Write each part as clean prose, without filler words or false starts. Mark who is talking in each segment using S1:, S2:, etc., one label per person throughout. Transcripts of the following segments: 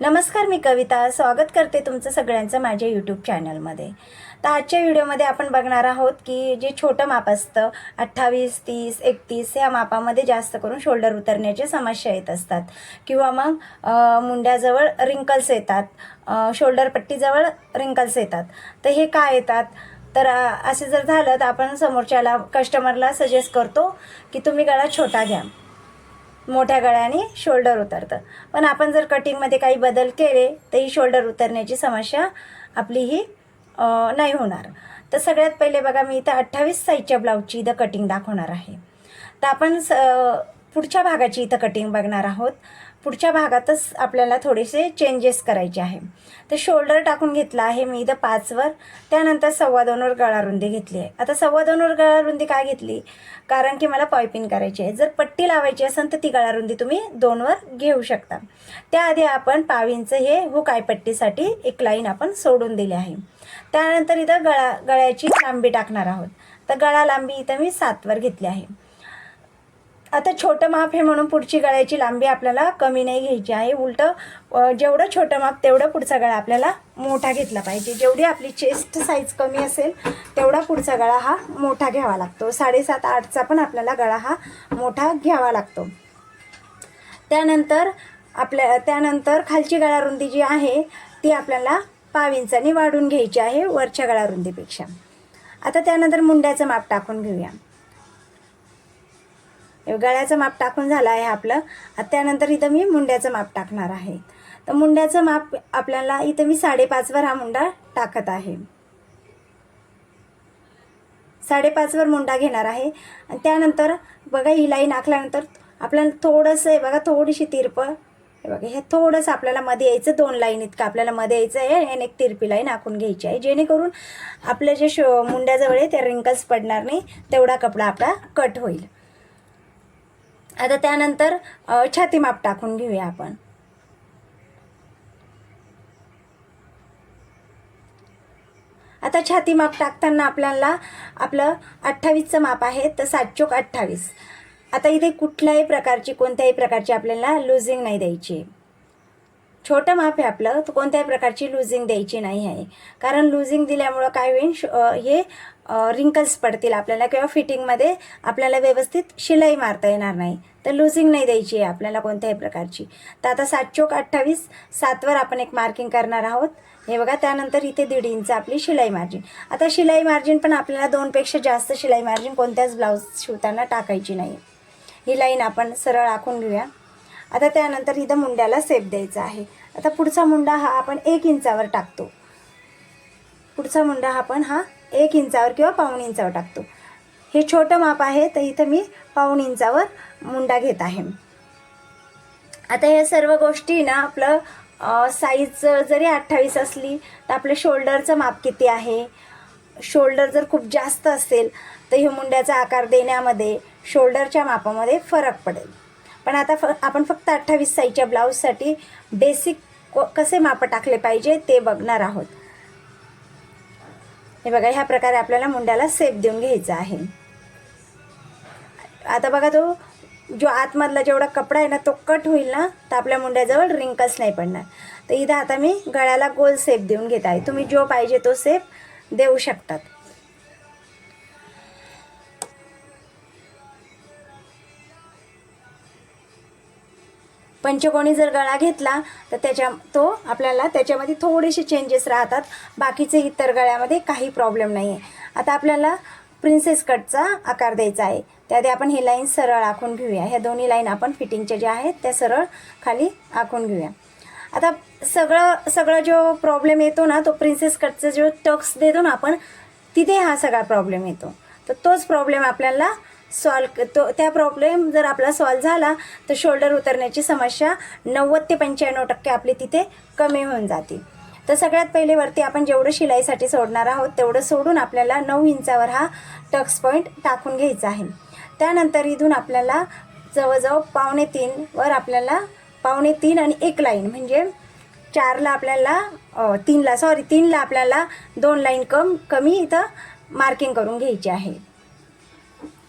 S1: नमस्कार, मी कविता स्वागत करते तुमचं सगळ्यांचं माझ्या यूट्यूब चॅनलमध्ये. तर आजच्या व्हिडिओमध्ये आपण बघणार आहोत की जे छोटं माप असतं 28, 30, 31 या मापामध्ये जास्त करून शोल्डर उतरण्याची समस्या येत असतात किंवा मग मुंड्याजवळ रिंकल्स येतात, शोल्डर पट्टीजवळ रिंकल्स येतात. तर हे का येतात? तर असे जर झालं तर आपण समोरच्याला कस्टमरला सजेस्ट करतो की तुम्ही गळा छोटा घ्या, मोठ्या गळ्याने शोल्डर उतरतं. पण आपण जर कटिंगमध्ये काही बदल केले तर ही शोल्डर उतरण्याची समस्या आपली ही नाही होणार. तर सगळ्यात पहिले बघा, मी इथं 28 साईजच्या ब्लाऊजची इथं कटिंग दाखवणार आहे. तर आपण पुढच्या भागाची इथं कटिंग बघणार आहोत. पुढच्या भागातच आपल्याला थोडेसे चेंजेस करायचे आहे. तर शोल्डर टाकून घेतला आहे मी इथं 5वर, त्यानंतर 2.25वर गळा रुंदी घेतली आहे. आता 2.25वर गळा रुंदी काय घेतली? कारण की मला पायपिंग करायची आहे. जर पट्टी लावायची असेल तर ती गळा रुंदी तुम्ही 2वर घेऊ शकता. त्याआधी आपण 1.5 इंच हे हुक पट्टीसाठी एक लाईन आपण सोडून दिली आहे. त्यानंतर इथं गळ्याची लांबी टाकणार आहोत. तर गळा लांबी इथं मी 7वर घेतली आहे. आता छोटं माप हे म्हणून पुढची गळ्याची लांबी आपल्याला कमी नाही घ्यायची आहे. उलटं जेवढं छोटं माप तेवढं पुढचा गळा आपल्याला मोठा घेतला पाहिजे. जेवढी आपली चेस्ट साईज कमी असेल तेवढा पुढचा गळा हा मोठा घ्यावा लागतो. 7.5-8चा पण आपल्याला गळा हा मोठा घ्यावा लागतो. त्यानंतर खालची गळा रुंदी जी आहे ती आपल्याला 1.5 इंचांनी वाढून घ्यायची आहे वरच्या गळा रुंदीपेक्षा. आता त्यानंतर मुंड्याचं माप टाकून घेऊया. गळ्याचं माप टाकून झालं आहे आपलं. त्यानंतर इथं मी मुंड्याचं माप टाकणार आहे. तर मुंड्याचं माप आपल्याला इथं मी 5.5वर हा मुंडा टाकत आहे. 5.5वर मुंडा घेणार आहे. आणि त्यानंतर बघा, ही लाईन आखल्यानंतर आपल्याला थोडंसं आहे बघा, थोडीशी तिरप हे बघा, हे थोडंसं आपल्याला मध्ये यायचं. 2 लाईन इतकं आपल्याला मध्ये यायचं आहे आणि एक तिरपी लाईन आखून घ्यायची आहे, जेणेकरून आपल्या जे मुंड्याजवळ आहे ते रिंकल्स पडणार नाही, तेवढा कपडा आपला कट होईल. आता त्यानंतर छाती माप टाकून घेऊया आपण. आता छाती माप टाकताना आपल्याला आपलं 28चं माप आहे, तर 7 चोक 28. आता इथे कोणत्याही प्रकारची आपल्याला लुझिंग नाही द्यायची. छोटं माप आहे आपलं, तर कोणत्याही प्रकारची लुझिंग द्यायची नाही आहे. कारण लुझिंग दिल्यामुळं काय होईल, हे रिंकल्स पडतील आपल्याला किंवा फिटिंगमध्ये आपल्याला व्यवस्थित शिलाई मारता येणार नाही. तर लुझिंग नाही द्यायची आहे आपल्याला कोणत्याही प्रकारची. तर आता 7 चोक 28, 7वर आपण एक मार्किंग करणार आहोत. हे बघा, त्यानंतर इथे 1.5 इंच आपली शिलाई मार्जिन. आता शिलाई मार्जिन पण आपल्याला 2पेक्षा जास्त शिलाई मार्जिन कोणत्याच ब्लाऊज शिवताना टाकायची नाही. ही लाईन आपण सरळ आखून घेऊया. आता त्यानंतर इथं मुंड्याला सेप द्यायचा आहे. आता पुढचा मुंडा हा आपण 1 इंचावर टाकतो. पुढचा मुंडा आपण 1 इंचावर किंवा 1.25 इंचावर टाकतो. हे छोटं माप आहे, तर इथं मी 1.25 इंचावर मुंडा घेत आहे. आता या सर्व गोष्टी ना, आपलं साईज जरी 28 असली तर आपल्या शोल्डरचं माप किती आहे, शोल्डर जर खूप जास्त असेल तर हे मुंड्याचा आकार देण्यामध्ये शोल्डरच्या मापामध्ये फरक पडेल. पण आता आपण फक्त 28 साईजच्या ब्लाऊजसाठी बेसिक कसे माप टाकले पाहिजे ते बघणार आहोत. हे बघा, ह्या प्रकारे आपल्याला मुंड्याला सेप देऊन घ्यायचा आहे. आता बघा, तो जो आतमधला जेवढा कपडा आहे ना तो कट होईल ना, तर आपल्या मुंड्याजवळ रिंकल्स नाही पडणार. तर इथं आता मी गळ्याला गोल सेप देऊन घेत आहे. तुम्ही जो पाहिजे तो सेप देऊ शकतात. पंचकोणी जर गळा घेतला तर आपल्याला त्याच्यामध्ये थोडेसे चेंजेस राहतात. बाकीचे इतर गळ्यामध्ये काही प्रॉब्लेम नाही आहे. आता आपल्याला प्रिन्सेस कटचा आकार द्यायचा आहे. त्याआधी आपण ही लाईन सरळ आखून घेऊया. ह्या दोन्ही लाईन आपण फिटिंगच्या ज्या आहेत त्या सरळ खाली आखून घेऊया. आता सगळं जो प्रॉब्लेम येतो ना, तो प्रिन्सेस कटचा जो टक्स देतो ना आपण, तिथे हा सगळा प्रॉब्लेम येतो. तर तोच प्रॉब्लेम आपल्याला त्या प्रॉब्लेम जर आपला सॉल्व झाला तर शोल्डर उतरण्याची समस्या 90 ते 95% आपली तिथे कमी होऊन जाते. तर सगळ्यात पहिले वरती आपण जेवढं शिलाईसाठी सोडणार आहोत तेवढं सोडून आपल्याला 9 इंचावर हा टक्स पॉईंट टाकून घ्यायचा आहे. त्यानंतर इथून आपल्याला जवळजवळ 2.25 वर आपल्याला 2.25 आणि एक लाईन म्हणजे 4ला आपल्याला 3ला आपल्याला 2 लाईन कमी इथं मार्किंग करून घ्यायची आहे.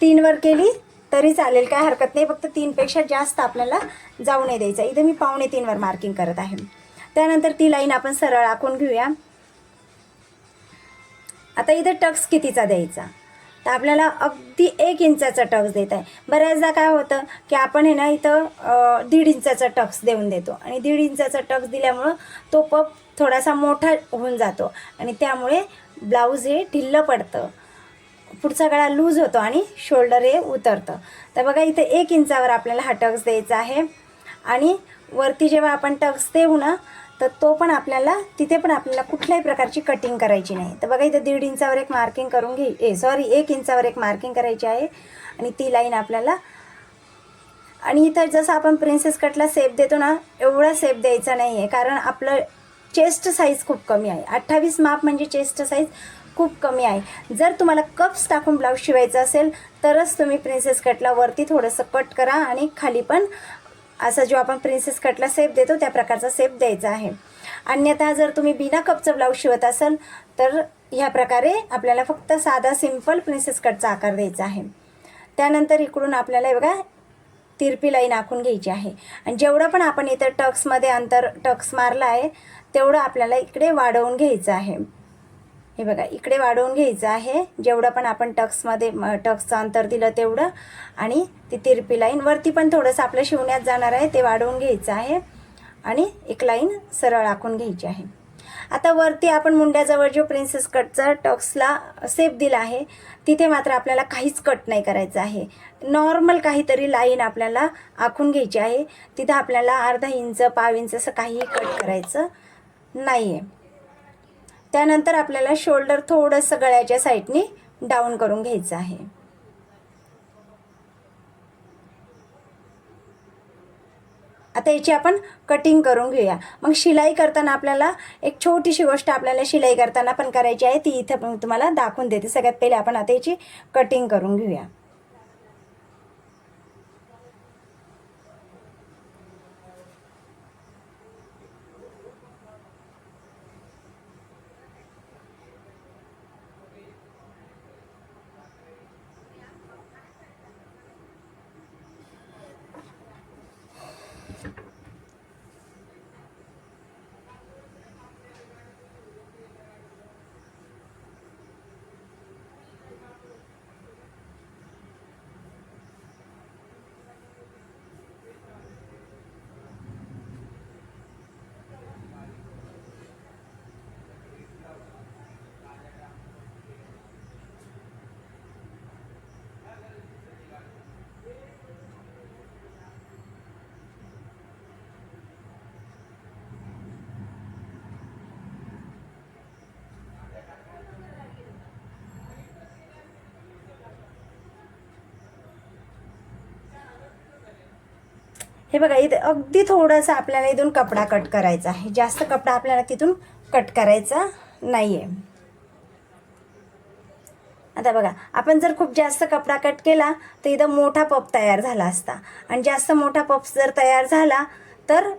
S1: 3वर केली तरी चालेल, काय हरकत नाही. फक्त 3पेक्षा जास्त आपल्याला जाऊ नाही द्यायचं. इथे मी 2.25वर मार्किंग करत आहे. त्यानंतर ती लाईन आपण सरळ आखून घेऊया. आता इथं टक्स कितीचा द्यायचा, तर आपल्याला अगदी 1 इंचाचा टक्स देत आहे. बऱ्याचदा काय होतं की आपण हे ना इथं 1.5 इंचाचा टक्स देऊन देतो आणि 1.5 इंचाचा टक्स दिल्यामुळं तो पप थोडासा मोठा होऊन जातो आणि त्यामुळे ब्लाऊज हे ढिल्लं पडतं, पुढचा गळा लूज होतो आणि शोल्डर हे उतरतं. तर बघा इथे 1 इंचावर आपल्याला हा टक्स द्यायचा आहे आणि वरती जेव्हा आपण टक्स देऊ ना, तर तो पण आपल्याला तिथे पण आपल्याला कुठल्याही प्रकारची कटिंग करायची नाही. तर बघा इथे 1.5 इंचावर एक मार्किंग करून 1 इंचावर एक मार्किंग करायची आहे आणि ती लाईन आपल्याला, आणि इथं जसं आपण प्रिन्सेस कटला सेप देतो ना, एवढा सेप द्यायचा नाही आहे, कारण आपलं चेस्ट साईज खूप कमी आहे. 28 माप म्हणजे चेस्ट साईज खूप कमी आहे. जर तुम्हाला कप्स टाकून ब्लाऊज शिवायचा असेल तरच तुम्ही प्रिन्सेस कटला वरती थोडंसं कट करा आणि खाली पण असं जो आपण प्रिन्सेस कटला सेप देतो त्या प्रकारचा सेप द्यायचा आहे. अन्यथा जर तुम्ही बिना कपचं ब्लाऊज शिवत असाल तर ह्या प्रकारे आपल्याला फक्त साधा सिंपल प्रिन्सेस कटचा आकार द्यायचा आहे. त्यानंतर इकडून आपल्याला बघा तिरपी लाईन आखून घ्यायची आहे आणि जेवढं पण आपण इथं टक्समध्ये अंतर टक्स मारला आहे तेवढं आपल्याला इकडे वाढवून घ्यायचं आहे. हे बघा इकडे वाढवून घ्यायचं आहे, जेवढं पण आपण टक्समध्ये टक्सचं अंतर दिलं तेवढं, आणि ती तिरपी लाईन वरती पण थोडंसं आपलं शिवण्यात जाणार आहे ते वाढवून घ्यायचं आहे आणि एक लाईन सरळ आखून घ्यायची आहे. आता वरती आपण मुंड्याजवळ जो प्रिन्सेस कटचा टक्सला सेप दिला आहे तिथे मात्र आपल्याला काहीच कट नाही करायचं आहे. नॉर्मल काहीतरी लाईन आपल्याला आखून घ्यायची आहे. तिथं आपल्याला अर्धा इंच पाव इंच असं काहीही कट करायचं नाही आहे. त्यानंतर आपल्याला शोल्डर थोडंसं गळ्याच्या साईडने डाऊन करून घ्यायचं आहे. आता याची आपण कटिंग करून घेऊया. मग शिलाई करताना आपल्याला एक छोटीशी गोष्ट आपल्याला शिलाई करताना पण करायची आहे, ती इथं पण तुम्हाला दाखवून देते. सगळ्यात पहिले आपण आता याची कटिंग करून घेऊया. हे बघा इथे अगदी थोडंसं आपल्याला इथून कपडा कट करायचा आहे, जास्त कपडा आपल्याला तिथून कट करायचा नाही आहे. आता बघा आपण जर खूप जास्त कपडा कट केला तर इथं मोठा पप तयार झाला असता, आणि जास्त मोठा पप जर तयार झाला तर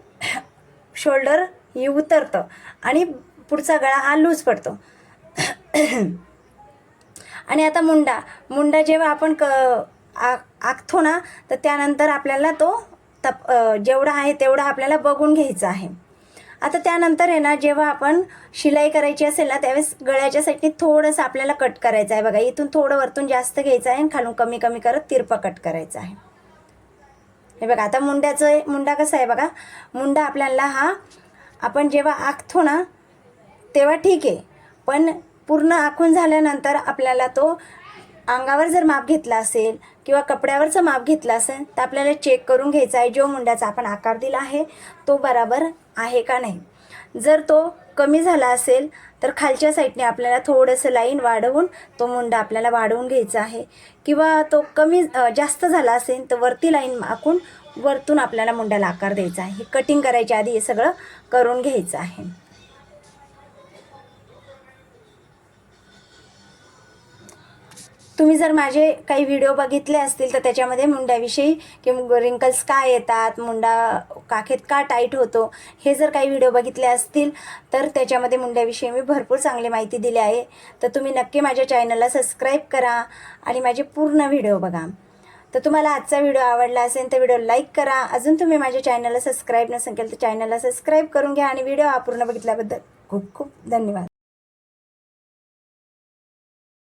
S1: शोल्डर ही उतरतं आणि पुढचा गळा हा लूज पडतो. आणि आता मुंडा जेव्हा आपण आखतो ना तर त्यानंतर आपल्याला तो जेवढा आहे तेवढा आपल्याला बघून घ्यायचा आहे. आता त्यानंतर आहे ना, जेव्हा आपण शिलाई करायची असेल ना त्यावेळेस गळ्याच्या साईडने थोडंसं आपल्याला कट करायचं आहे. बघा इथून थोडं वरतून जास्त घ्यायचं आहे आणि खालून कमी कमी करत तिरपा कट करायचा आहे. हे बघा आता मुंडा कसा आहे बघा, मुंडा आपल्याला हा आपण जेव्हा आखतो ना तेव्हा ठीक आहे, पण पूर्ण आखून झाल्यानंतर आपल्याला तो अंगावर जर माप घेतला असेल किंवा कपड्यावरचं माप घेतलं असेल तर आपल्याला चेक करून घ्यायचा आहे जो मुंड्याचा आपण आकार दिला आहे तो बरोबर आहे का नाही. जर तो कमी झाला असेल तर खालच्या साईडने आपल्याला थोडंसं लाईन वाढवून तो मुंडा आपल्याला वाढवून घ्यायचा आहे, किंवा तो जास्त झाला असेल तर वरती लाईन आखून वरतून आपल्याला मुंड्याला आकार द्यायचा आहे. कटिंग करायच्या आधी हे सगळं करून घ्यायचं आहे. तुम्ही जर माझे काही व्हिडिओ बघितले असतील तर त्याच्यामध्ये मुंड्याविषयी किंवा रिंकल्स का येतात, मुंडा काखेत का टाईट होतो, हे जर काही व्हिडिओ बघितले असतील तर त्याच्यामध्ये मुंड्याविषयी मी भरपूर चांगली माहिती दिली आहे. तर तुम्ही नक्की माझ्या चॅनलला सबस्क्राईब करा आणि माझे पूर्ण व्हिडिओ बघा. तर तुम्हाला आजचा व्हिडिओ आवडला असेल तर व्हिडिओ लाईक करा. अजून तुम्ही माझ्या चॅनलला सबस्क्राईब नसेल केलं तर चॅनलला सबस्क्राईब करून घ्या आणि व्हिडिओ अपूर्ण बघितल्याबद्दल खूप खूप धन्यवाद.